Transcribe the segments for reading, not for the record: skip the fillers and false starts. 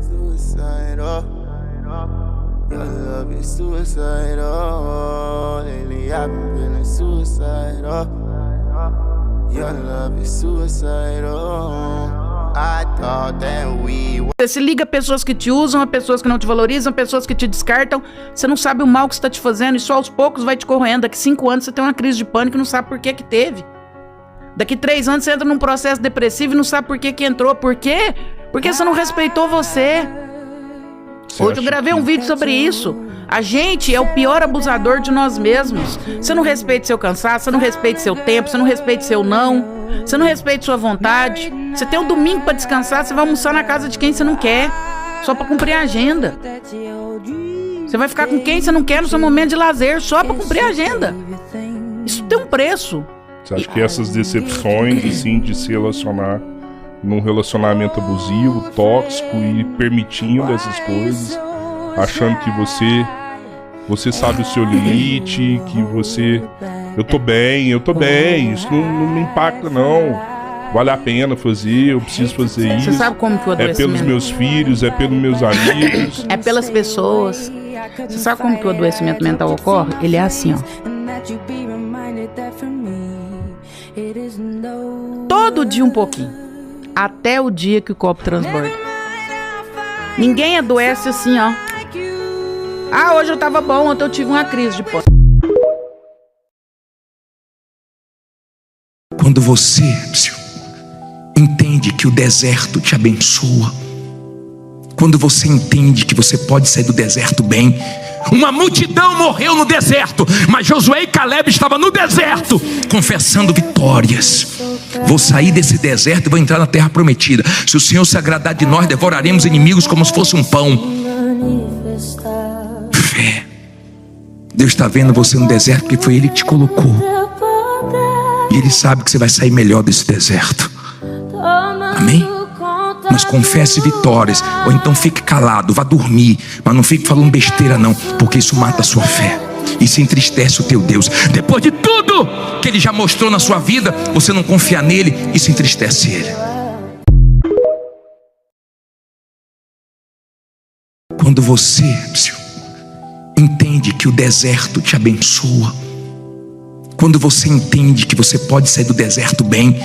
Suicidal, your love is suicidal. Lately I've been feeling suicidal. Your love is suicidal. I thought that we were. Você se liga a pessoas que te usam, a pessoas que não te valorizam, a pessoas que te descartam. Você não sabe o mal que você está te fazendo e só aos poucos vai te corroendo. Daqui 5 anos você tem uma crise de pânico e não sabe por que que teve. Daqui 3 anos você entra num processo depressivo e não sabe por que que entrou. Por quê? Porque você não respeitou você. Hoje eu gravei um vídeo sobre isso. A gente é o pior abusador de nós mesmos. Você não respeita seu cansaço, você não respeita seu tempo, você não respeita seu não, você não respeita sua vontade. Você tem um domingo pra descansar, você vai almoçar na casa de quem você não quer, só pra cumprir a agenda. Você vai ficar com quem você não quer no seu momento de lazer, só pra cumprir a agenda. Isso tem um preço. Você acha que essas decepções, assim, de se relacionar num relacionamento abusivo, tóxico e permitindo essas coisas, achando que você sabe o seu limite, que você... Eu tô bem, isso não me impacta não. Vale a pena fazer, eu preciso fazer isso. Você sabe como que o adoecimento... É pelos meus filhos, é pelos meus amigos. É pelas pessoas. Você sabe como que o adoecimento mental ocorre? Ele é assim, ó. Todo dia um pouquinho. Até o dia que o copo transborda. Ninguém adoece assim, ó. Ah, hoje eu tava bom, ontem eu tive uma crise de pânico. Quando você entende que o deserto te abençoa, quando você entende que você pode sair do deserto bem. Uma multidão morreu no deserto, mas Josué e Caleb estavam no deserto confessando vitórias. Vou sair desse deserto e vou entrar na terra prometida. Se o Senhor se agradar de nós, devoraremos inimigos como se fosse um pão. Fé. Deus está vendo você no deserto porque foi Ele que te colocou. E Ele sabe que você vai sair melhor desse deserto. Amém? Mas confesse vitórias, ou então fique calado, vá dormir, mas não fique falando besteira não, porque isso mata a sua fé. Isso entristece o teu Deus. Depois de tudo que Ele já mostrou na sua vida, você não confia nele, isso entristece Ele. Quando você entende que o deserto te abençoa, quando você entende que você pode sair do deserto bem.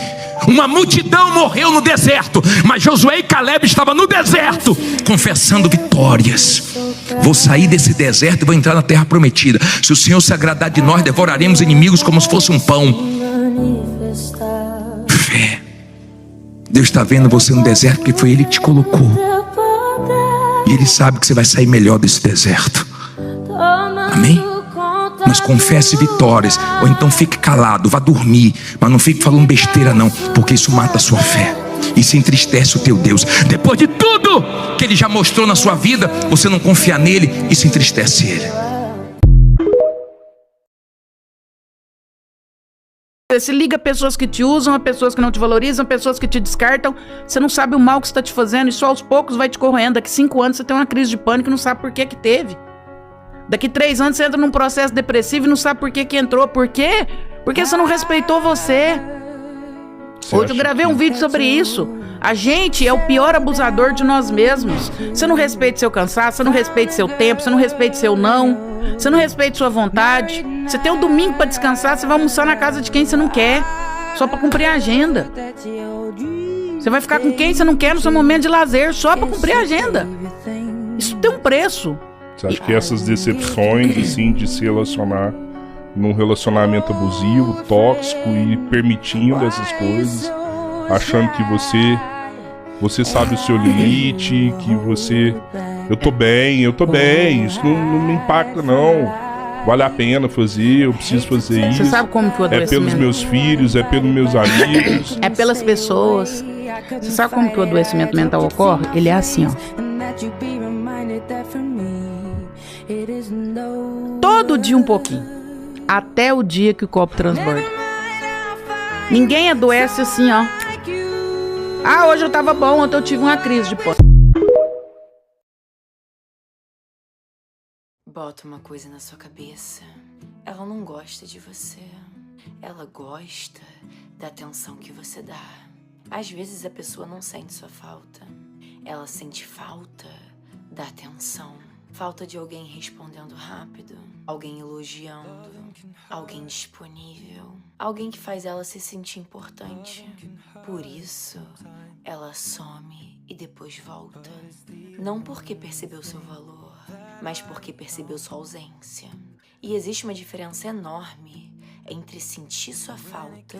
Uma multidão morreu no deserto, mas Josué e Caleb estavam no deserto confessando vitórias. Vou sair desse deserto e vou entrar na terra prometida. Se o Senhor se agradar de nós, devoraremos inimigos como se fosse um pão. Fé. Deus está vendo você no deserto porque foi Ele que te colocou. E Ele sabe que você vai sair melhor desse deserto. Amém? Mas confesse vitórias, ou então fique calado, vá dormir, mas não fique falando besteira não, porque isso mata a sua fé. Isso entristece o teu Deus. Depois de tudo que Ele já mostrou na sua vida, você não confia nele, isso entristece Ele. Você se liga a pessoas que te usam, a pessoas que não te valorizam, a pessoas que te descartam. Você não sabe o mal que você está te fazendo e só aos poucos vai te corroendo. Daqui 5 anos você tem uma crise de pânico e não sabe por que que teve. Daqui 3 anos você entra num processo depressivo e não sabe por que que entrou. Por quê? Porque você não respeitou você. Hoje eu gravei um vídeo sobre isso. A gente é o pior abusador de nós mesmos. Você não respeita seu cansaço, você não respeita seu tempo, você não respeita seu não, você não respeita sua vontade. Você tem um domingo pra descansar, você vai almoçar na casa de quem você não quer, só pra cumprir a agenda. Você vai ficar com quem você não quer no seu momento de lazer, só pra cumprir a agenda. Isso tem um preço. Você acha que essas decepções, assim, de se relacionar num relacionamento abusivo, tóxico e permitindo essas coisas, achando que você sabe o seu limite, que você... Eu tô bem, isso não me impacta não. Vale a pena fazer, eu preciso fazer isso. Você sabe como que o adoecimento... É pelos meus filhos, é pelos meus amigos. É pelas pessoas. Você sabe como que o adoecimento mental ocorre? Ele é assim, ó. Todo dia um pouquinho. Até o dia que o copo transborda. Ninguém adoece assim, ó. Ah, hoje eu tava bom, ontem eu tive uma crise de pânico. Bota uma coisa na sua cabeça. Ela não gosta de você. Ela gosta da atenção que você dá. Às vezes a pessoa não sente sua falta. Ela sente falta da atenção, falta de alguém respondendo rápido, alguém elogiando, alguém disponível, alguém que faz ela se sentir importante. Por isso, ela some e depois volta. Não porque percebeu seu valor, mas porque percebeu sua ausência. E existe uma diferença enorme entre sentir sua falta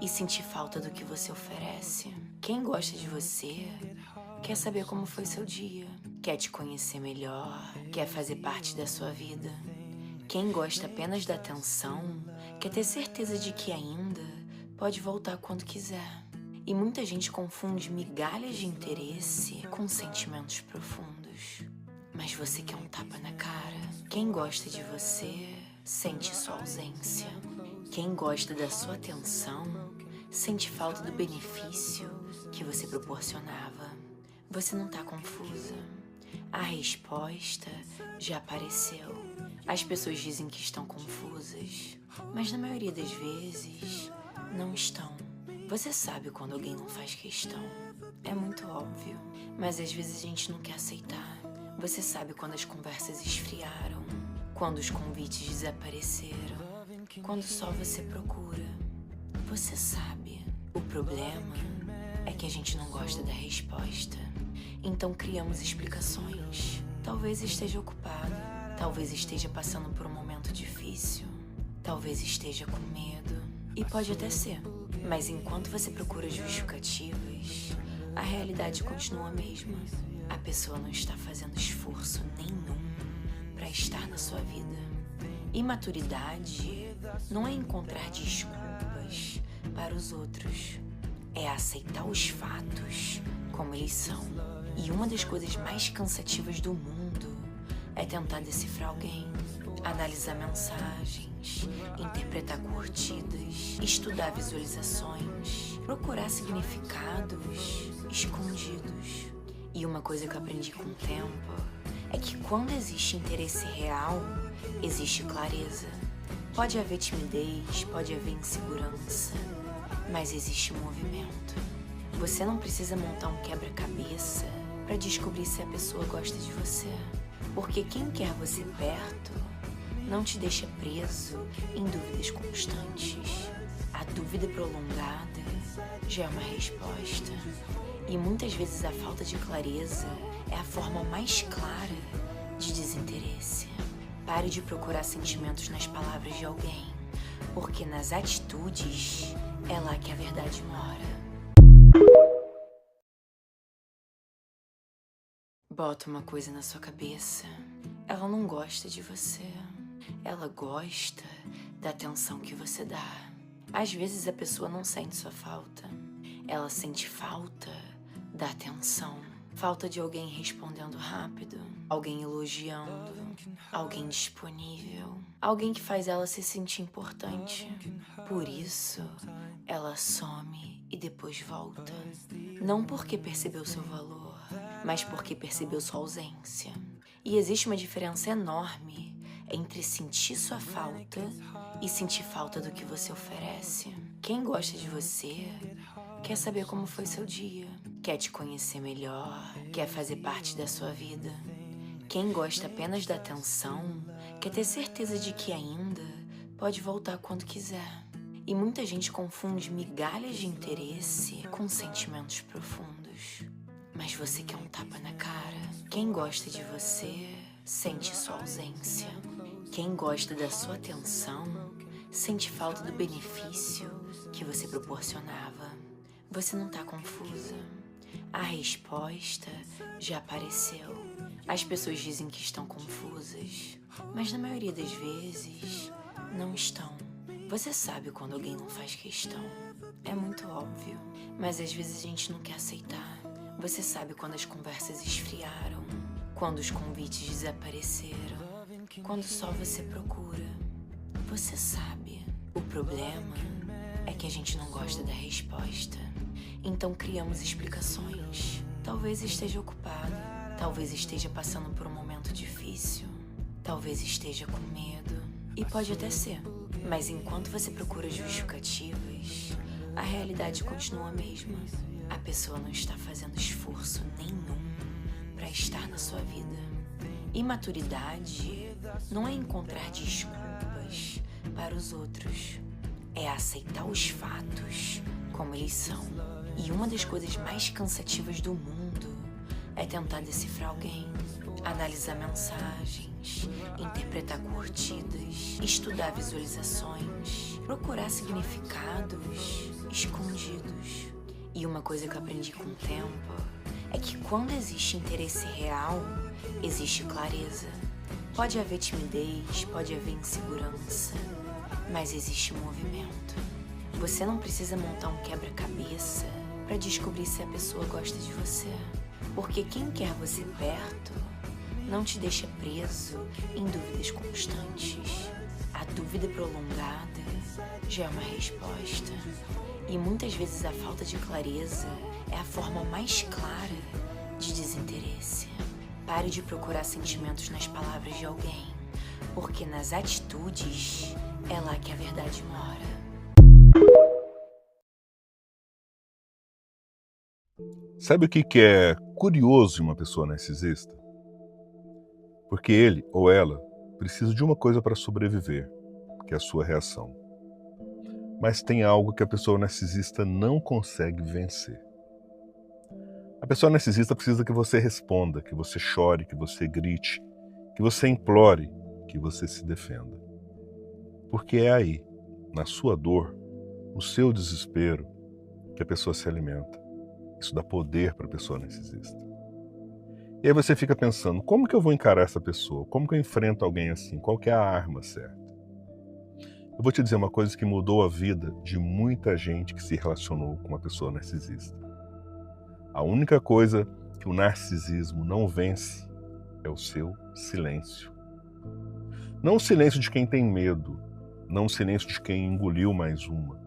e sentir falta do que você oferece. Quem gosta de você quer saber como foi seu dia, quer te conhecer melhor, quer fazer parte da sua vida. Quem gosta apenas da atenção quer ter certeza de que ainda pode voltar quando quiser. E muita gente confunde migalhas de interesse com sentimentos profundos. Mas você quer um tapa na cara. Quem gosta de você sente sua ausência. Quem gosta da sua atenção sente falta do benefício que você proporcionava. Você não tá confusa. A resposta já apareceu. As pessoas dizem que estão confusas, mas na maioria das vezes não estão. Você sabe quando alguém não faz questão. É muito óbvio, mas às vezes a gente não quer aceitar. Você sabe quando as conversas esfriaram, quando os convites desapareceram, quando só você procura. Você sabe. O problema é que a gente não gosta da resposta. Então criamos explicações. Talvez esteja ocupado, talvez esteja passando por um momento difícil, talvez esteja com medo. E pode até ser. Mas enquanto você procura justificativas, a realidade continua a mesma. A pessoa não está fazendo esforço nenhum para estar na sua vida. Imaturidade não é encontrar desculpas para os outros. É aceitar os fatos como eles são. E uma das coisas mais cansativas do mundo é tentar decifrar alguém, analisar mensagens, interpretar curtidas, estudar visualizações, procurar significados escondidos. E uma coisa que eu aprendi com o tempo é que quando existe interesse real, existe clareza. Pode haver timidez, pode haver insegurança, mas existe movimento. Você não precisa montar um quebra-cabeça para descobrir se a pessoa gosta de você. Porque quem quer você perto não te deixa preso em dúvidas constantes. A dúvida prolongada já é uma resposta. E muitas vezes a falta de clareza é a forma mais clara de desinteresse. Pare de procurar sentimentos nas palavras de alguém, porque nas atitudes é lá que a verdade mora. Bota uma coisa na sua cabeça. Ela não gosta de você. Ela gosta da atenção que você dá. Às vezes a pessoa não sente sua falta. Ela sente falta da atenção. Falta de alguém respondendo rápido. Alguém elogiando. Alguém disponível. Alguém que faz ela se sentir importante. Por isso, ela some e depois volta. Não porque percebeu seu valor, mas porque percebeu sua ausência. E existe uma diferença enorme entre sentir sua falta e sentir falta do que você oferece. Quem gosta de você quer saber como foi seu dia, quer te conhecer melhor, quer fazer parte da sua vida. Quem gosta apenas da atenção quer ter certeza de que ainda pode voltar quando quiser. E muita gente confunde migalhas de interesse com sentimentos profundos. Mas você quer um tapa na cara. Quem gosta de você sente sua ausência. Quem gosta da sua atenção sente falta do benefício que você proporcionava. Você não tá confusa. A resposta já apareceu. As pessoas dizem que estão confusas, mas na maioria das vezes não estão. Você sabe quando alguém não faz questão. É muito óbvio, mas às vezes a gente não quer aceitar. Você sabe quando as conversas esfriaram, quando os convites desapareceram, quando só você procura. Você sabe. O problema é que a gente não gosta da resposta. Então criamos explicações. Talvez esteja ocupado, talvez esteja passando por um momento difícil, talvez esteja com medo. E pode até ser. Mas enquanto você procura justificativas, a realidade continua a mesma. A pessoa não está fazendo esforço nenhum vai estar na sua vida. Imaturidade não é encontrar desculpas para os outros, é aceitar os fatos como eles são. E uma das coisas mais cansativas do mundo é tentar decifrar alguém, analisar mensagens, interpretar curtidas, estudar visualizações, procurar significados escondidos. E uma coisa que eu aprendi com o tempo é que quando existe interesse real, existe clareza. Pode haver timidez, pode haver insegurança, mas existe movimento. Você não precisa montar um quebra-cabeça para descobrir se a pessoa gosta de você. Porque quem quer você perto não te deixa preso em dúvidas constantes. A dúvida prolongada já é uma resposta. E muitas vezes a falta de clareza é a forma mais clara de desinteresse. Pare de procurar sentimentos nas palavras de alguém, porque nas atitudes é lá que a verdade mora. Sabe o que é curioso em uma pessoa narcisista? Porque ele ou ela precisa de uma coisa para sobreviver, que é a sua reação. Mas tem algo que a pessoa narcisista não consegue vencer. A pessoa narcisista precisa que você responda, que você chore, que você grite, que você implore, que você se defenda. Porque é aí, na sua dor, no seu desespero, que a pessoa se alimenta. Isso dá poder para a pessoa narcisista. E aí você fica pensando, como que eu vou encarar essa pessoa? Como que eu enfrento alguém assim? Qual que é a arma certa? Eu vou te dizer uma coisa que mudou a vida de muita gente que se relacionou com uma pessoa narcisista. A única coisa que o narcisismo não vence é o seu silêncio. Não o silêncio de quem tem medo, não o silêncio de quem engoliu mais uma,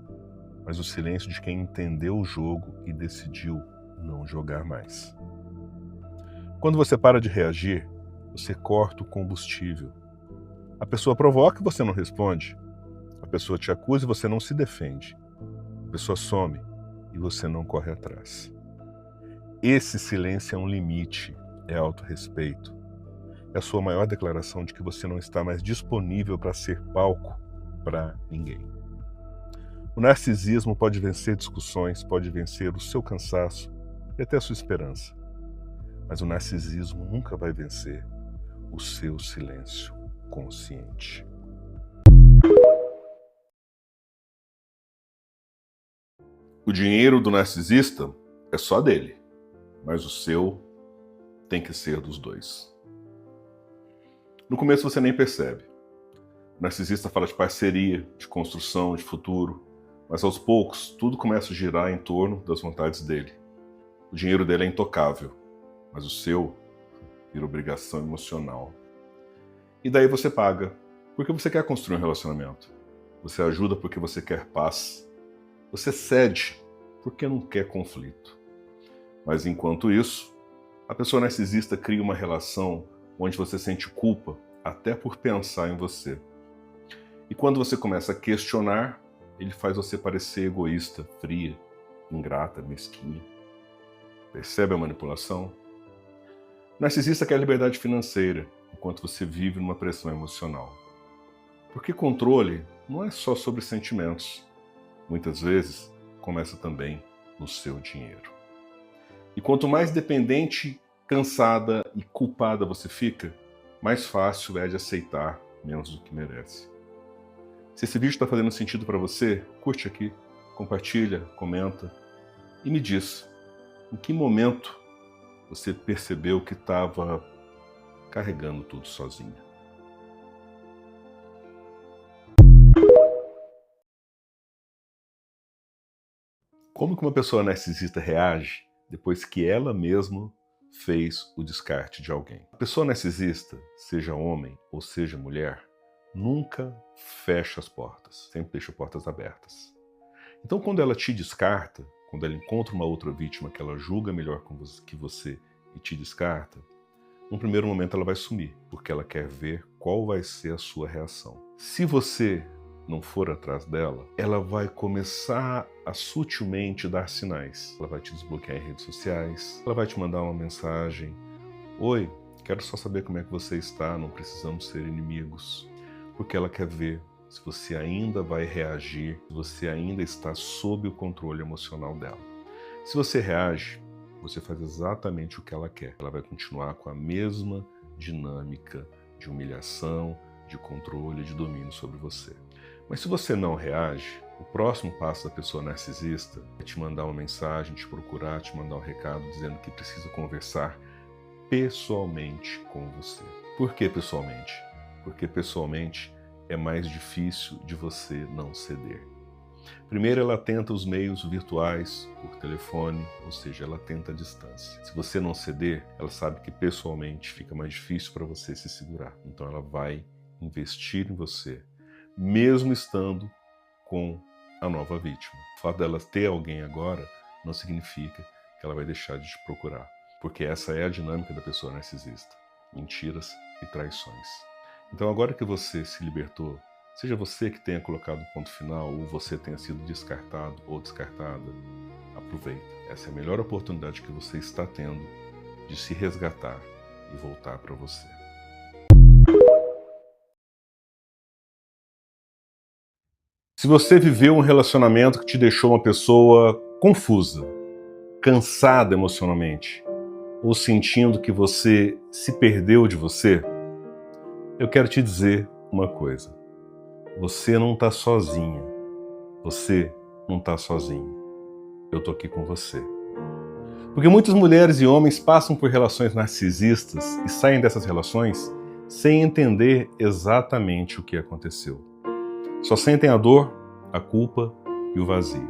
mas o silêncio de quem entendeu o jogo e decidiu não jogar mais. Quando você para de reagir, você corta o combustível. A pessoa provoca e você não responde. A pessoa te acusa e você não se defende. A pessoa some e você não corre atrás. Esse silêncio é um limite, é autorrespeito. É a sua maior declaração de que você não está mais disponível para ser palco para ninguém. O narcisismo pode vencer discussões, pode vencer o seu cansaço e até a sua esperança. Mas o narcisismo nunca vai vencer o seu silêncio consciente. O dinheiro do narcisista é só dele, mas o seu tem que ser dos dois. No começo você nem percebe. O narcisista fala de parceria, de construção, de futuro, mas aos poucos tudo começa a girar em torno das vontades dele. O dinheiro dele é intocável, mas o seu vira obrigação emocional. E daí você paga, porque você quer construir um relacionamento. Você ajuda porque você quer paz. Você cede porque não quer conflito. Mas enquanto isso, a pessoa narcisista cria uma relação onde você sente culpa até por pensar em você. E quando você começa a questionar, ele faz você parecer egoísta, fria, ingrata, mesquinha. Percebe a manipulação? O narcisista quer liberdade financeira, enquanto você vive numa pressão emocional. Porque controle não é só sobre sentimentos. Muitas vezes, começa também no seu dinheiro. E quanto mais dependente, cansada e culpada você fica, mais fácil é de aceitar menos do que merece. Se esse vídeo está fazendo sentido para você, curte aqui, compartilha, comenta e me diz em que momento você percebeu que estava carregando tudo sozinha. Como que uma pessoa narcisista reage depois que ela mesma fez o descarte de alguém? A pessoa narcisista, seja homem ou seja mulher, nunca fecha as portas, sempre deixa portas abertas. Então quando ela te descarta, quando ela encontra uma outra vítima que ela julga melhor que você e te descarta, num primeiro momento ela vai sumir, porque ela quer ver qual vai ser a sua reação. Se você não for atrás dela, ela vai começar a sutilmente dar sinais. Ela vai te desbloquear em redes sociais, ela vai te mandar uma mensagem Oi, quero só saber como é que você está, não precisamos ser inimigos. Porque ela quer ver se você ainda vai reagir, se você ainda está sob o controle emocional dela. Se você reage, você faz exatamente o que ela quer. Ela vai continuar com a mesma dinâmica de humilhação, de controle, de domínio sobre você. Mas se você não reage, o próximo passo da pessoa narcisista é te mandar uma mensagem, te procurar, te mandar um recado dizendo que precisa conversar pessoalmente com você. Por que pessoalmente? Porque pessoalmente é mais difícil de você não ceder. Primeiro, ela tenta os meios virtuais, por telefone, ou seja, ela tenta a distância. Se você não ceder, ela sabe que pessoalmente fica mais difícil para você se segurar. Então ela vai investir em você, mesmo estando com a nova vítima. O fato dela ter alguém agora não significa que ela vai deixar de te procurar, porque essa é a dinâmica da pessoa narcisista. Mentiras e traições. Então agora que você se libertou, seja você que tenha colocado o ponto final ou você tenha sido descartado ou descartada, aproveita. Essa é a melhor oportunidade que você está tendo de se resgatar e voltar para você. Se você viveu um relacionamento que te deixou uma pessoa confusa, cansada emocionalmente, ou sentindo que você se perdeu de você, eu quero te dizer uma coisa. Você não está sozinha. Você não está sozinho. Eu estou aqui com você. Porque muitas mulheres e homens passam por relações narcisistas e saem dessas relações sem entender exatamente o que aconteceu. Só sentem a dor, a culpa e o vazio.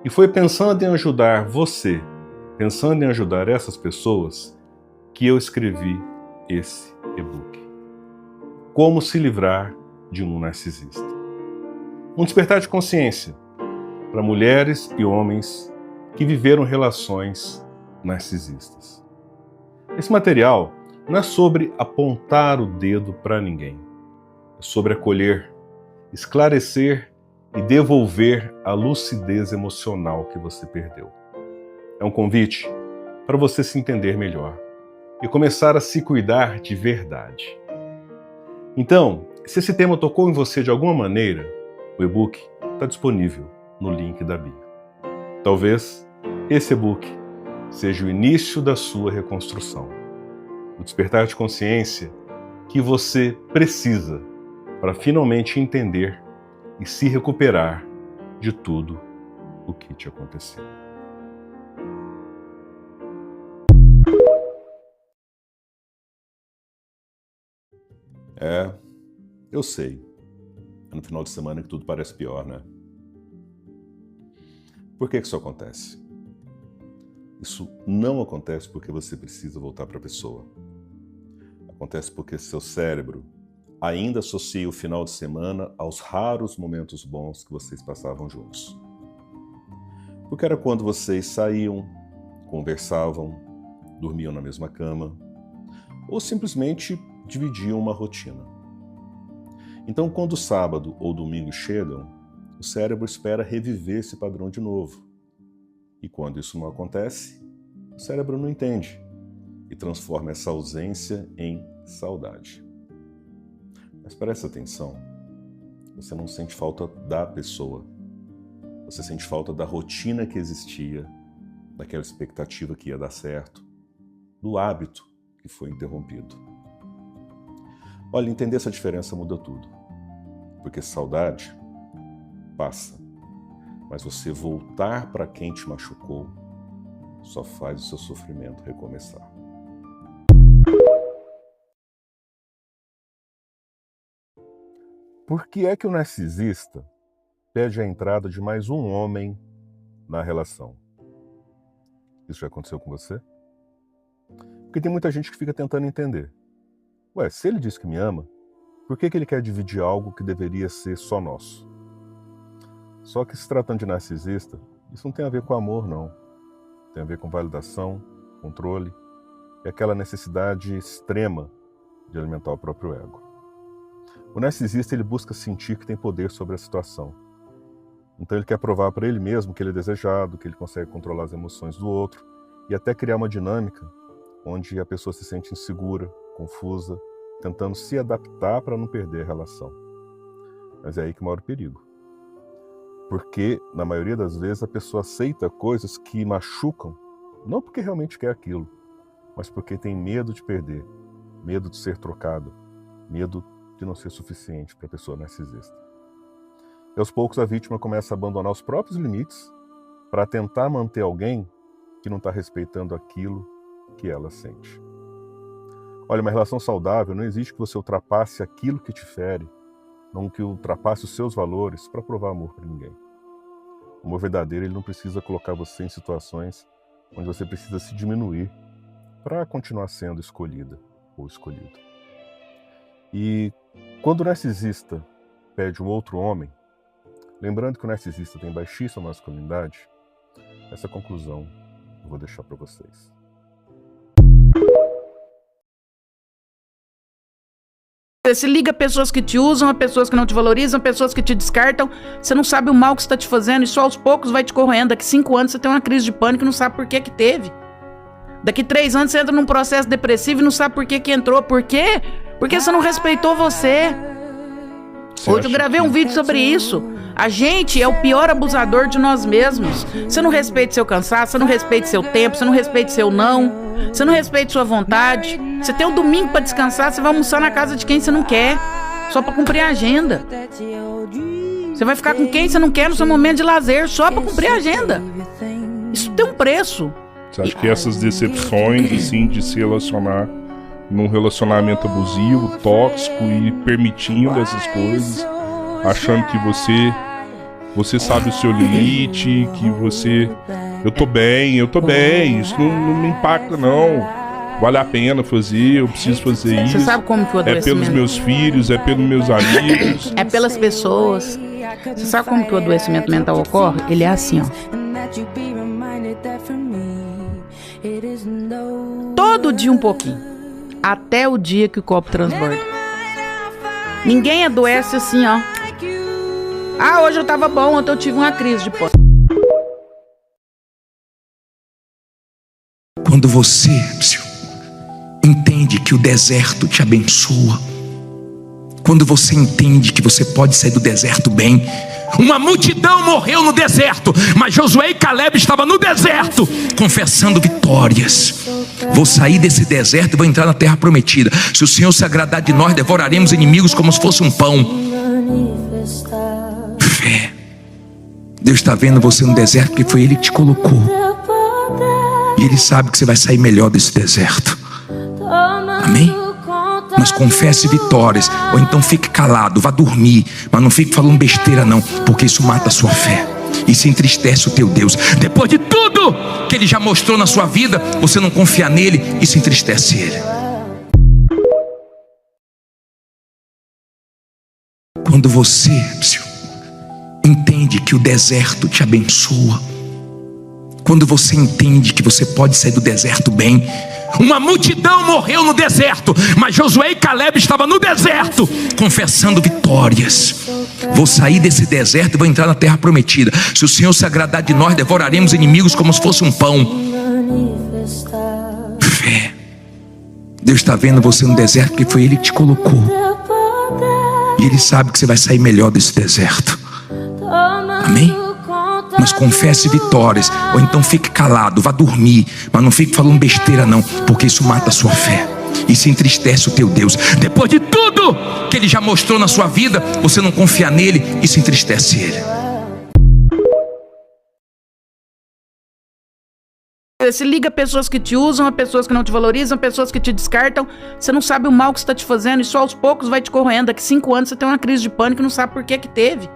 E foi pensando em ajudar você, pensando em ajudar essas pessoas, que eu escrevi esse e-book. Como se livrar de um narcisista. Um despertar de consciência para mulheres e homens que viveram relações narcisistas. Esse material não é sobre apontar o dedo para ninguém. É sobre acolher, esclarecer e devolver a lucidez emocional que você perdeu. É um convite para você se entender melhor e começar a se cuidar de verdade. Então, se esse tema tocou em você de alguma maneira, o e-book está disponível no link da bio. Talvez esse e-book seja o início da sua reconstrução, o despertar de consciência que você precisa para finalmente entender e se recuperar de tudo o que te aconteceu. Eu sei. É no final de semana que tudo parece pior, né? Por que isso acontece? Isso não acontece porque você precisa voltar para a pessoa. Acontece porque seu cérebro ainda associa o final de semana aos raros momentos bons que vocês passavam juntos. Porque era quando vocês saíam, conversavam, dormiam na mesma cama, ou simplesmente dividiam uma rotina. Então, quando o sábado ou domingo chegam, o cérebro espera reviver esse padrão de novo. E quando isso não acontece, o cérebro não entende e transforma essa ausência em saudade. Mas presta atenção, você não sente falta da pessoa. Você sente falta da rotina que existia, daquela expectativa que ia dar certo, do hábito que foi interrompido. Olha, entender essa diferença muda tudo. Porque saudade passa, mas você voltar para quem te machucou só faz o seu sofrimento recomeçar. Por que é que o narcisista pede a entrada de mais um homem na relação? Isso já aconteceu com você? Porque tem muita gente que fica tentando entender. Ué, se ele diz que me ama, por que ele quer dividir algo que deveria ser só nosso? Só que se tratando de narcisista, isso não tem a ver com amor, não. Tem a ver com validação, controle e aquela necessidade extrema de alimentar o próprio ego. O narcisista ele busca sentir que tem poder sobre a situação. Então ele quer provar para ele mesmo que ele é desejado, que ele consegue controlar as emoções do outro e até criar uma dinâmica onde a pessoa se sente insegura, confusa, tentando se adaptar para não perder a relação. Mas é aí que mora o perigo. Porque, na maioria das vezes, a pessoa aceita coisas que machucam, não porque realmente quer aquilo, mas porque tem medo de perder, medo de ser trocado, medo de não ser suficiente para a pessoa narcisista. E aos poucos a vítima começa a abandonar os próprios limites para tentar manter alguém que não está respeitando aquilo que ela sente. Olha, uma relação saudável não existe que você ultrapasse aquilo que te fere, não que ultrapasse os seus valores para provar amor para ninguém. O amor verdadeiro, ele não precisa colocar você em situações onde você precisa se diminuir para continuar sendo escolhida ou escolhido. E quando o narcisista pede um outro homem, lembrando que o narcisista tem baixíssima masculinidade, essa conclusão eu vou deixar para vocês. Se liga a pessoas que te usam, a pessoas que não te valorizam, a pessoas que te descartam. Você não sabe o mal que você está te fazendo e só aos poucos vai te corroendo. Daqui 5 anos você tem uma crise de pânico e não sabe por que que teve. Daqui 3 anos você entra num processo depressivo e não sabe por que que entrou. Por quê? Porque você não respeitou você. Hoje eu gravei um vídeo sobre isso. A gente é o pior abusador de nós mesmos. Você não respeita seu cansaço, você não respeita seu tempo, você não respeita seu não, você não respeita sua vontade. Você tem um domingo pra descansar, você vai almoçar na casa de quem você não quer, só pra cumprir a agenda. Você vai ficar com quem você não quer no seu momento de lazer, só pra cumprir a agenda. Isso tem um preço. Você acha que essas decepções, assim, de se relacionar num relacionamento abusivo, tóxico e permitindo essas coisas, achando que você sabe o seu limite, que você... Eu tô bem, isso não me impacta não. Vale a pena fazer, eu preciso fazer isso. Você sabe como que o adoecimento... É pelos meus filhos, é pelos meus amigos. É pelas pessoas. Você sabe como que o adoecimento mental ocorre? Ele é assim, ó. Todo dia um pouquinho. Até o dia que o copo transborda. Ninguém adoece assim, ó. Ah, hoje eu tava bom, ontem eu tive uma crise de pânico. Quando você entende que o deserto te abençoa, quando você entende que você pode sair do deserto bem. Uma multidão morreu no deserto, mas Josué e Caleb estavam no deserto, confessando vitórias. Vou sair desse deserto e vou entrar na terra prometida. Se o Senhor se agradar de nós, devoraremos inimigos como se fosse um pão. Fé. Deus está vendo você no deserto porque foi Ele que te colocou. E Ele sabe que você vai sair melhor desse deserto. Amém? Mas confesse vitórias, ou então fique calado, vá dormir, mas não fique falando besteira não, porque isso mata a sua fé. Isso entristece o teu Deus. Depois de tudo que Ele já mostrou na sua vida, você não confia nele, isso entristece Ele. Quando você entende que o deserto te abençoa, quando você entende que você pode sair do deserto bem. Uma multidão morreu no deserto, mas Josué e Caleb estavam no deserto, confessando vitórias. Vou sair desse deserto e vou entrar na terra prometida. Se o Senhor se agradar de nós, devoraremos inimigos como se fosse um pão. Fé. Deus está vendo você no deserto porque foi Ele que te colocou. E Ele sabe que você vai sair melhor desse deserto. Amém? Mas confesse vitórias, ou então fique calado, vá dormir, mas não fique falando besteira não, porque isso mata a sua fé. Isso entristece o teu Deus. Depois de tudo que Ele já mostrou na sua vida, você não confia nele, isso entristece Ele. Se liga a pessoas que te usam, a pessoas que não te valorizam, a pessoas que te descartam. Você não sabe o mal que você está te fazendo e só aos poucos vai te corroendo. Daqui 5 anos você tem uma crise de pânico e não sabe por que que teve.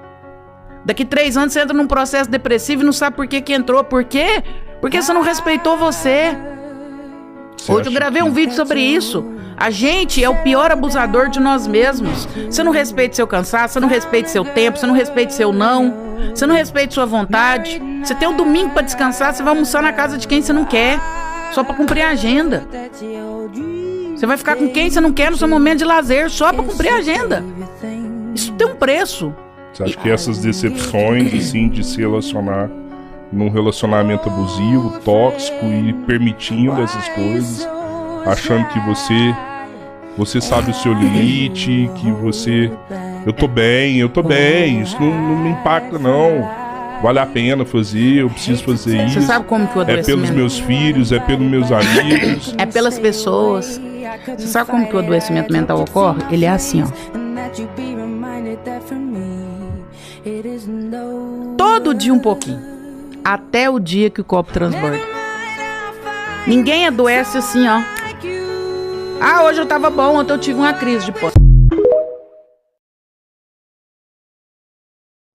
Daqui 3 anos você entra num processo depressivo e não sabe por que que entrou. Por quê? Porque você não respeitou você. Hoje eu gravei um vídeo sobre isso. A gente é o pior abusador de nós mesmos. Você não respeita seu cansaço, você não respeita seu tempo, você não respeita seu não, você não respeita sua vontade. Você tem um domingo pra descansar, você vai almoçar na casa de quem você não quer, só pra cumprir a agenda. Você vai ficar com quem você não quer no seu momento de lazer, só pra cumprir a agenda. Isso tem um preço. Você acha que essas decepções, assim, de se relacionar num relacionamento abusivo, tóxico e permitindo essas coisas, achando que você sabe o seu limite, que você... eu tô bem, isso não me impacta não. Vale a pena fazer, eu preciso fazer isso. Você sabe como que o É adoecimento... pelos meus filhos, é pelos meus amigos. É pelas pessoas. Você sabe como que o adoecimento mental ocorre? Ele é assim, ó. Todo dia um pouquinho. Até o dia que o copo transborda. Ninguém adoece assim, ó. Ah, hoje eu tava bom, ontem eu tive uma crise de pânico.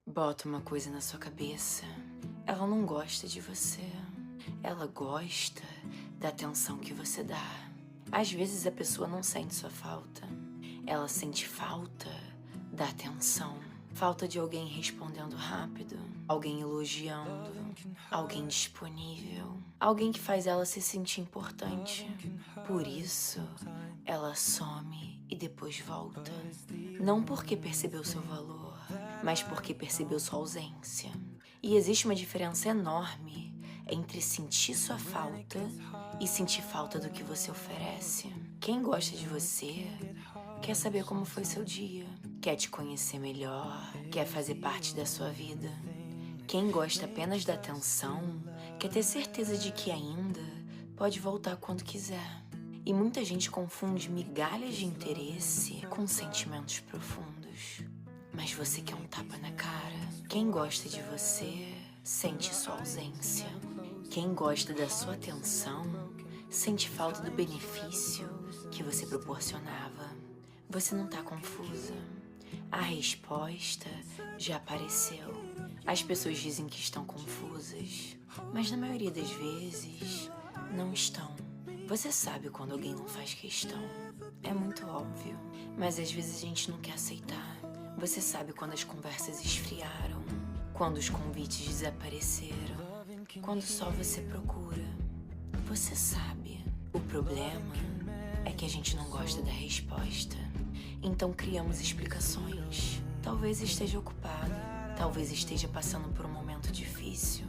Bota uma coisa na sua cabeça. Ela não gosta de você. Ela gosta da atenção que você dá. Às vezes a pessoa não sente sua falta. Ela sente falta da atenção. Falta de alguém respondendo rápido. Alguém elogiando. Alguém disponível. Alguém que faz ela se sentir importante. Por isso, ela some e depois volta. Não porque percebeu seu valor, mas porque percebeu sua ausência. E existe uma diferença enorme entre sentir sua falta e sentir falta do que você oferece. Quem gosta de você quer saber como foi seu dia, quer te conhecer melhor, quer fazer parte da sua vida. Quem gosta apenas da atenção quer ter certeza de que ainda pode voltar quando quiser. E muita gente confunde migalhas de interesse com sentimentos profundos. Mas você quer um tapa na cara. Quem gosta de você sente sua ausência. Quem gosta da sua atenção sente falta do benefício que você proporcionava. Você não tá confusa. A resposta já apareceu. As pessoas dizem que estão confusas, mas na maioria das vezes não estão. Você sabe quando alguém não faz questão. É muito óbvio, mas às vezes a gente não quer aceitar. Você sabe quando as conversas esfriaram, quando os convites desapareceram, quando só você procura. Você sabe. O problema é que a gente não gosta da resposta. Então criamos explicações. Talvez esteja ocupado, talvez esteja passando por um momento difícil,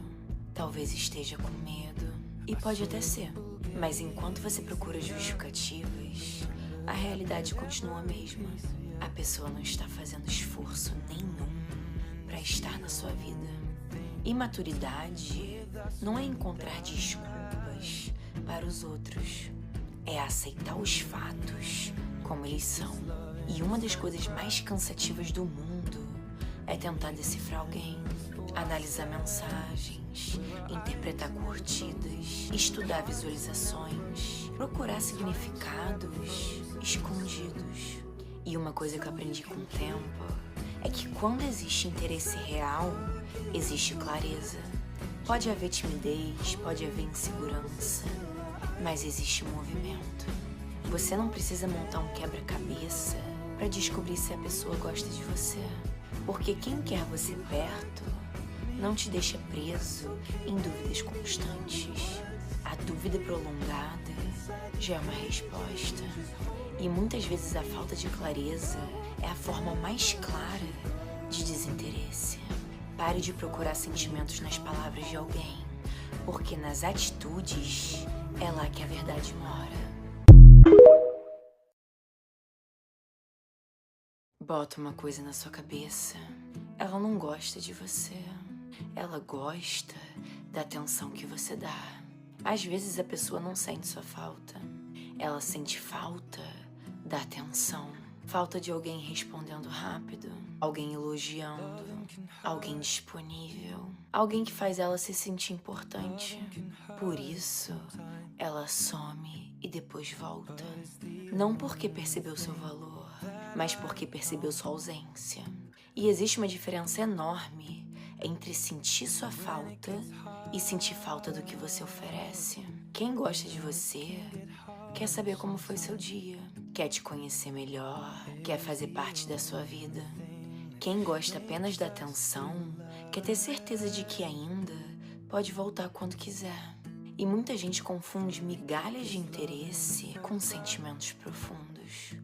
talvez esteja com medo. E pode até ser. Mas enquanto você procura justificativas, a realidade continua a mesma. A pessoa não está fazendo esforço nenhum para estar na sua vida. Imaturidade não é encontrar desculpas para os outros. É aceitar os fatos como eles são. E uma das coisas mais cansativas do mundo é tentar decifrar alguém, analisar mensagens, interpretar curtidas, estudar visualizações, procurar significados escondidos. E uma coisa que eu aprendi com o tempo é que quando existe interesse real, existe clareza. Pode haver timidez, pode haver insegurança, mas existe movimento. Você não precisa montar um quebra-cabeça para descobrir se a pessoa gosta de você. Porque quem quer você perto não te deixa preso em dúvidas constantes. A dúvida prolongada já é uma resposta. E muitas vezes a falta de clareza é a forma mais clara de desinteresse. Pare de procurar sentimentos nas palavras de alguém, porque nas atitudes é lá que a verdade mora. Bota uma coisa na sua cabeça. Ela não gosta de você. Ela gosta da atenção que você dá. Às vezes a pessoa não sente sua falta. Ela sente falta da atenção. Falta de alguém respondendo rápido. Alguém elogiando. Alguém disponível. Alguém que faz ela se sentir importante. Por isso, ela some e depois volta. Não porque percebeu seu valor, mas porque percebeu sua ausência. E existe uma diferença enorme entre sentir sua falta e sentir falta do que você oferece. Quem gosta de você quer saber como foi seu dia, quer te conhecer melhor, quer fazer parte da sua vida. Quem gosta apenas da atenção quer ter certeza de que ainda pode voltar quando quiser. E muita gente confunde migalhas de interesse com sentimentos profundos.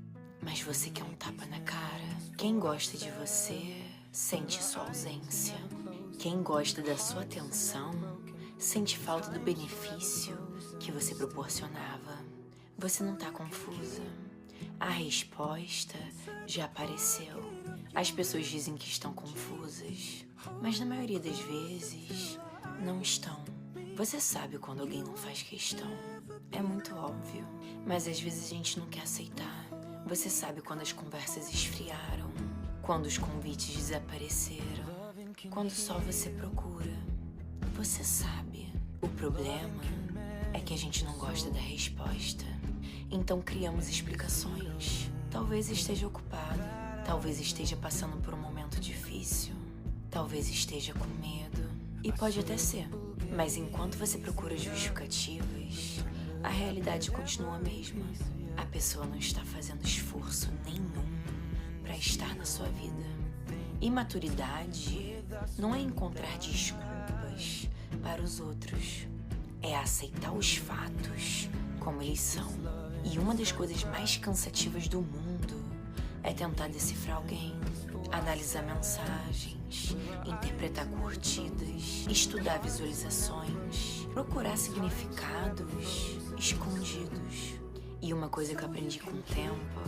Mas você quer um tapa na cara. Quem gosta de você sente sua ausência. Quem gosta da sua atenção sente falta do benefício que você proporcionava. Você não tá confusa. A resposta já apareceu. As pessoas dizem que estão confusas, mas na maioria das vezes não estão. Você sabe quando alguém não faz questão. É muito óbvio, mas às vezes a gente não quer aceitar. Você sabe quando as conversas esfriaram, quando os convites desapareceram, quando só você procura. Você sabe. O problema é que a gente não gosta da resposta. Então criamos explicações. Talvez esteja ocupado, talvez esteja passando por um momento difícil, talvez esteja com medo. E pode até ser. Mas enquanto você procura justificativas, a realidade continua a mesma. A pessoa não está fazendo esforço nenhum para estar na sua vida. Imaturidade não é encontrar desculpas para os outros. É aceitar os fatos como eles são. E uma das coisas mais cansativas do mundo é tentar decifrar alguém, analisar mensagens, interpretar curtidas, estudar visualizações, procurar significados escondidos. E uma coisa que eu aprendi com o tempo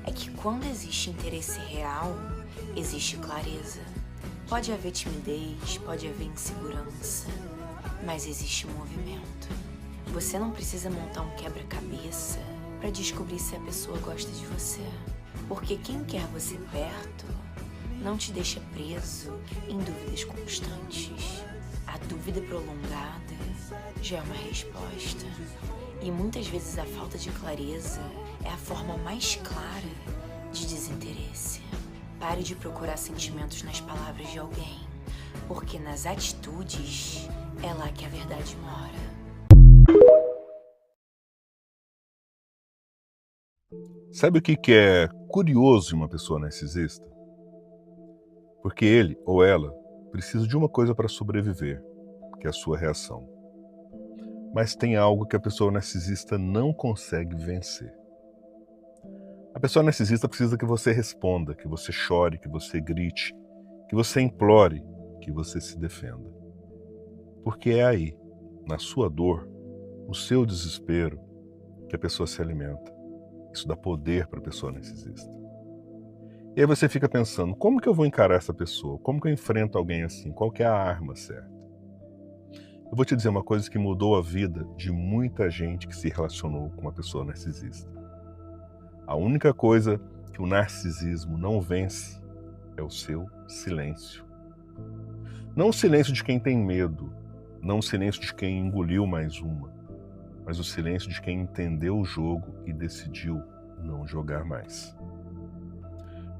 é que quando existe interesse real, existe clareza. Pode haver timidez, pode haver insegurança, mas existe movimento. Você não precisa montar um quebra-cabeça para descobrir se a pessoa gosta de você. Porque quem quer você perto não te deixa preso em dúvidas constantes. A dúvida prolongada já é uma resposta. E muitas vezes a falta de clareza é a forma mais clara de desinteresse. Pare de procurar sentimentos nas palavras de alguém, porque nas atitudes é lá que a verdade mora. Sabe o que é curioso em uma pessoa narcisista? Porque ele ou ela precisa de uma coisa para sobreviver, que é a sua reação. Mas tem algo que a pessoa narcisista não consegue vencer. A pessoa narcisista precisa que você responda, que você chore, que você grite, que você implore, que você se defenda. Porque é aí, na sua dor, no seu desespero, que a pessoa se alimenta. Isso dá poder para a pessoa narcisista. E aí você fica pensando, como que eu vou encarar essa pessoa? Como que eu enfrento alguém assim? Qual que é a arma certa? Eu vou te dizer uma coisa que mudou a vida de muita gente que se relacionou com uma pessoa narcisista. A única coisa que o narcisismo não vence é o seu silêncio. Não o silêncio de quem tem medo, não o silêncio de quem engoliu mais uma, mas o silêncio de quem entendeu o jogo e decidiu não jogar mais.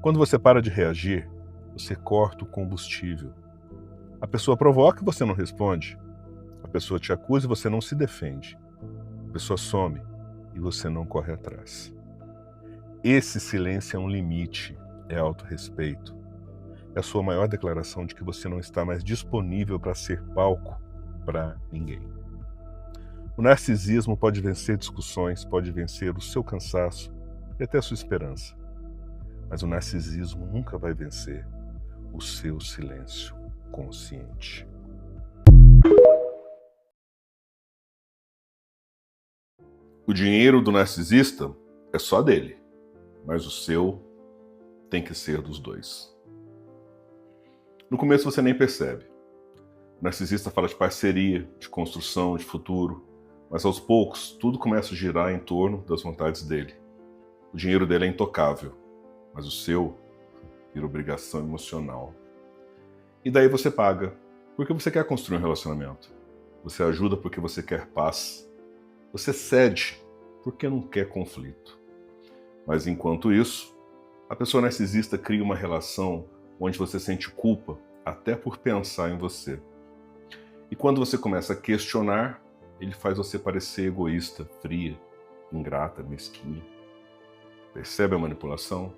Quando você para de reagir, você corta o combustível. A pessoa provoca e você não responde. A pessoa te acusa e você não se defende. A pessoa some e você não corre atrás. Esse silêncio é um limite, é autorrespeito. É a sua maior declaração de que você não está mais disponível para ser palco para ninguém. O narcisismo pode vencer discussões, pode vencer o seu cansaço e até a sua esperança. Mas o narcisismo nunca vai vencer o seu silêncio consciente. O dinheiro do narcisista é só dele, mas o seu tem que ser dos dois. No começo você nem percebe. O narcisista fala de parceria, de construção, de futuro, mas aos poucos tudo começa a girar em torno das vontades dele. O dinheiro dele é intocável, mas o seu vira obrigação emocional. E daí você paga, porque você quer construir um relacionamento. Você ajuda porque você quer paz. Você cede porque não quer conflito. Mas enquanto isso, a pessoa narcisista cria uma relação onde você sente culpa até por pensar em você. E quando você começa a questionar, ele faz você parecer egoísta, fria, ingrata, mesquinha. Percebe a manipulação?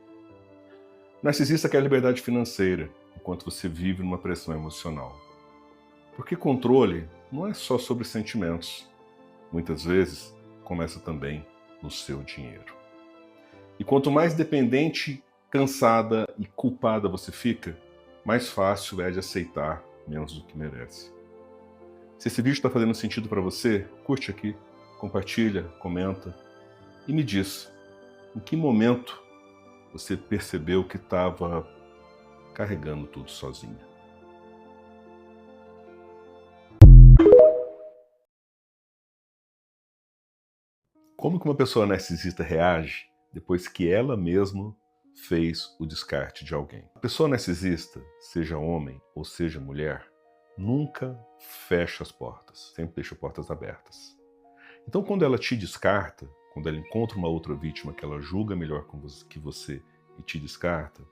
O narcisista quer liberdade financeira, enquanto você vive numa pressão emocional. Porque controle não é só sobre sentimentos. Muitas vezes, começa também no seu dinheiro. E quanto mais dependente, cansada e culpada você fica, mais fácil é de aceitar menos do que merece. Se esse vídeo está fazendo sentido para você, curte aqui, compartilha, comenta. E me diz, em que momento você percebeu que estava carregando tudo sozinha? Como que uma pessoa narcisista reage depois que ela mesma fez o descarte de alguém? A pessoa narcisista, seja homem ou seja mulher, nunca fecha as portas, sempre deixa portas abertas. Então, quando ela te descarta, quando ela encontra uma outra vítima que ela julga melhor que você e te descarta,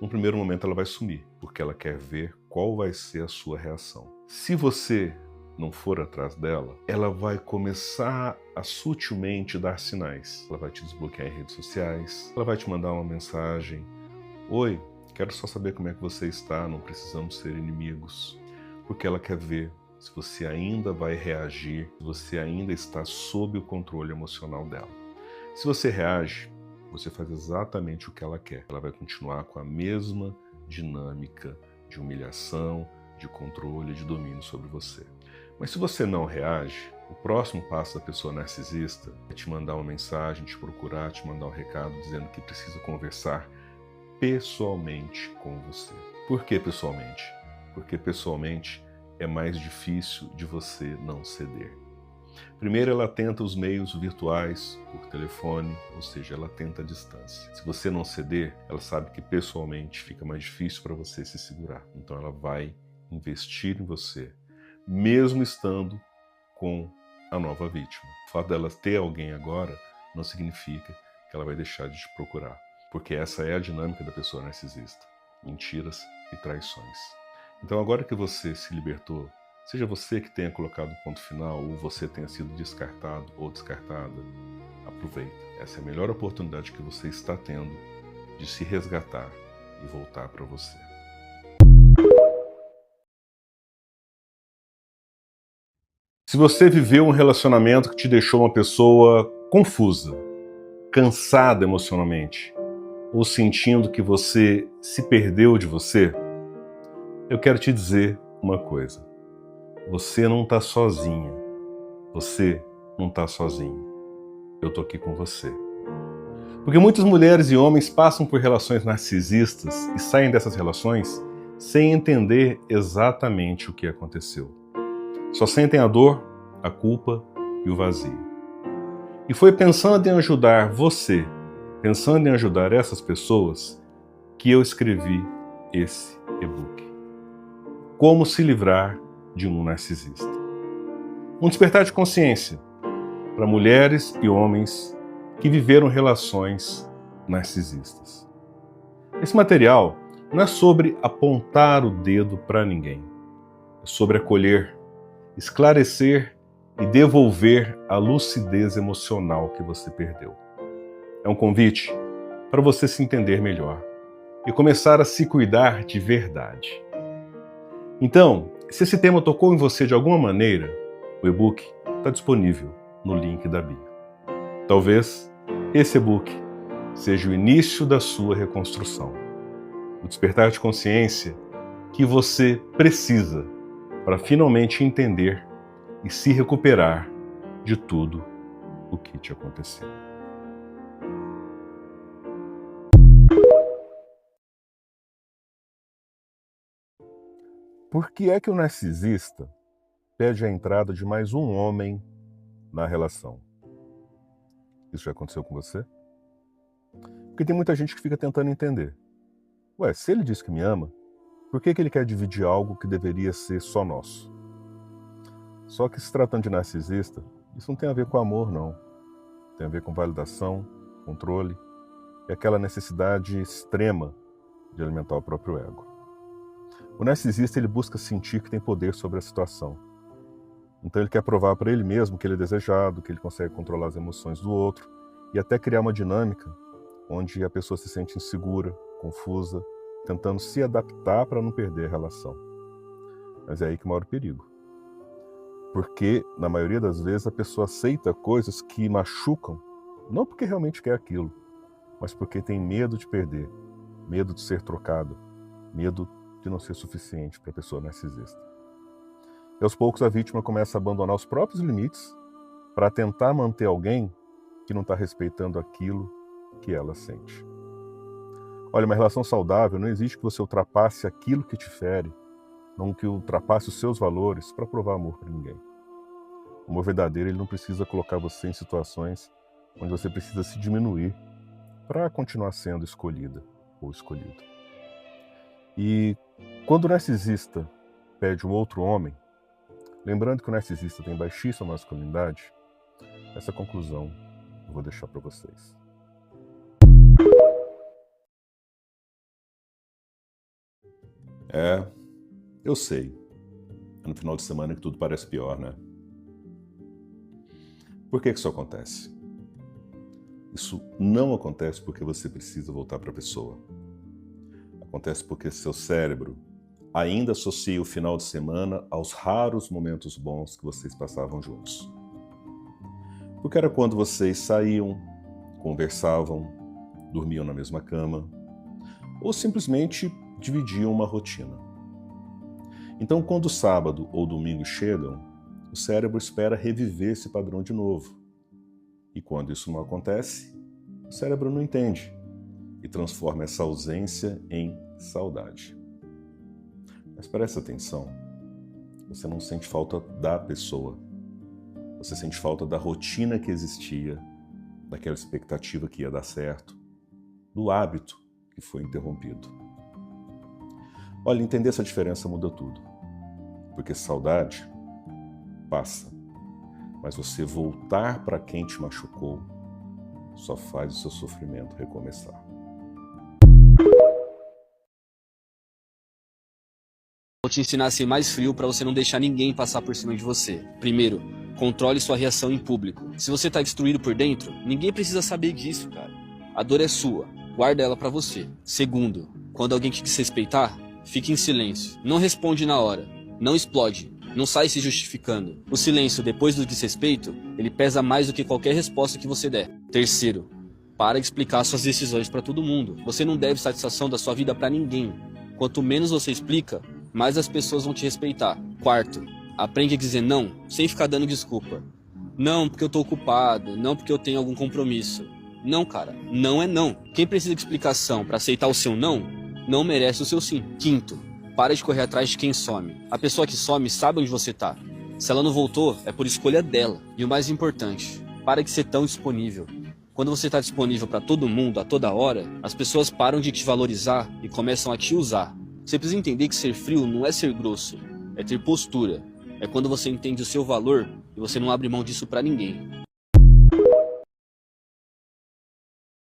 num primeiro momento ela vai sumir, porque ela quer ver qual vai ser a sua reação. Se você não for atrás dela, ela vai começar a sutilmente dar sinais. Ela vai te desbloquear em redes sociais, ela vai te mandar uma mensagem: oi, quero só saber como é que você está, não precisamos ser inimigos. Porque ela quer ver se você ainda vai reagir, se você ainda está sob o controle emocional dela. Se você reage, você faz exatamente o que ela quer. Ela vai continuar com a mesma dinâmica de humilhação, de controle, de domínio sobre você. Mas se você não reage, o próximo passo da pessoa narcisista é te mandar uma mensagem, te procurar, te mandar um recado dizendo que precisa conversar pessoalmente com você. Por que pessoalmente? Porque pessoalmente é mais difícil de você não ceder. Primeiro, ela tenta os meios virtuais, por telefone, ou seja, ela tenta a distância. Se você não ceder, ela sabe que pessoalmente fica mais difícil para você se segurar. Então ela vai investir em você, mesmo estando com a nova vítima. O fato dela ter alguém agora não significa que ela vai deixar de te procurar, porque essa é a dinâmica da pessoa narcisista: mentiras e traições. Então, agora que você se libertou, seja você que tenha colocado o ponto final ou você tenha sido descartado ou descartada, aproveita. Essa é a melhor oportunidade que você está tendo de se resgatar e voltar para você. Se você viveu um relacionamento que te deixou uma pessoa confusa, cansada emocionalmente, ou sentindo que você se perdeu de você, eu quero te dizer uma coisa: você não está sozinha, você não está sozinho. Eu estou aqui com você. Porque muitas mulheres e homens passam por relações narcisistas e saem dessas relações sem entender exatamente o que aconteceu. Só sentem a dor, a culpa e o vazio. E foi pensando em ajudar você, pensando em ajudar essas pessoas, que eu escrevi esse e-book. Como se livrar de um narcisista. Um despertar de consciência para mulheres e homens que viveram relações narcisistas. Esse material não é sobre apontar o dedo para ninguém. É sobre acolher, esclarecer e devolver a lucidez emocional que você perdeu. É um convite para você se entender melhor e começar a se cuidar de verdade. Então, se esse tema tocou em você de alguma maneira, o e-book está disponível no link da bio. Talvez esse e-book seja o início da sua reconstrução, o despertar de consciência que você precisa para finalmente entender e se recuperar de tudo o que te aconteceu. Por que é que o narcisista pede a entrada de mais um homem na relação? Isso já aconteceu com você? Porque tem muita gente que fica tentando entender. Ué, se ele diz que me ama, por que ele quer dividir algo que deveria ser só nosso? Só que se tratando de narcisista, isso não tem a ver com amor, não. Tem a ver com validação, controle e aquela necessidade extrema de alimentar o próprio ego. O narcisista, ele busca sentir que tem poder sobre a situação. Então ele quer provar para ele mesmo que ele é desejado, que ele consegue controlar as emoções do outro e até criar uma dinâmica onde a pessoa se sente insegura, confusa, tentando se adaptar para não perder a relação. Mas é aí que mora o perigo. Porque, na maioria das vezes, a pessoa aceita coisas que machucam, não porque realmente quer aquilo, mas porque tem medo de perder, medo de ser trocado, medo de não ser suficiente para a pessoa narcisista. E aos poucos a vítima começa a abandonar os próprios limites para tentar manter alguém que não está respeitando aquilo que ela sente. Olha, uma relação saudável não existe que você ultrapasse aquilo que te fere, não que ultrapasse os seus valores para provar amor para ninguém. O amor verdadeiro, ele não precisa colocar você em situações onde você precisa se diminuir para continuar sendo escolhida ou escolhido. E quando o narcisista pede um outro homem, lembrando que o narcisista tem baixíssima masculinidade, essa conclusão eu vou deixar para vocês. Eu sei. É no final de semana que tudo parece pior, né? Por que isso acontece? Isso não acontece porque você precisa voltar para a pessoa. Acontece porque seu cérebro ainda associa o final de semana aos raros momentos bons que vocês passavam juntos. Porque era quando vocês saíam, conversavam, dormiam na mesma cama, ou simplesmente dividiam uma rotina. Então, quando o sábado ou domingo chegam, o cérebro espera reviver esse padrão de novo. E quando isso não acontece, o cérebro não entende e transforma essa ausência em saudade. Mas presta atenção, você não sente falta da pessoa, você sente falta da rotina que existia, daquela expectativa que ia dar certo, do hábito que foi interrompido. Olha, entender essa diferença muda tudo, porque saudade passa, mas você voltar para quem te machucou só faz o seu sofrimento recomeçar. Vou te ensinar a ser mais frio para você não deixar ninguém passar por cima de você. Primeiro, controle sua reação em público. Se você tá destruído por dentro, ninguém precisa saber disso, cara. A dor é sua, guarda ela para você. Segundo, quando alguém te desrespeitar, fique em silêncio. Não responde na hora, não explode, não sai se justificando. O silêncio depois do desrespeito, ele pesa mais do que qualquer resposta que você der. Terceiro, para de explicar suas decisões para todo mundo. Você não deve satisfação da sua vida para ninguém. Quanto menos você explica, mais as pessoas vão te respeitar. Quarto, aprende a dizer não, sem ficar dando desculpa. Não porque eu tô ocupado, não porque eu tenho algum compromisso. Não, cara, não é não. Quem precisa de explicação para aceitar o seu não merece o seu sim. Quinto, para de correr atrás de quem some. A pessoa que some sabe onde você tá. Se ela não voltou, é por escolha dela. E o mais importante, para de ser tão disponível. Quando você tá disponível para todo mundo, a toda hora, as pessoas param de te valorizar e começam a te usar. Você precisa entender que ser frio não é ser grosso, é ter postura. É quando você entende o seu valor e você não abre mão disso para ninguém.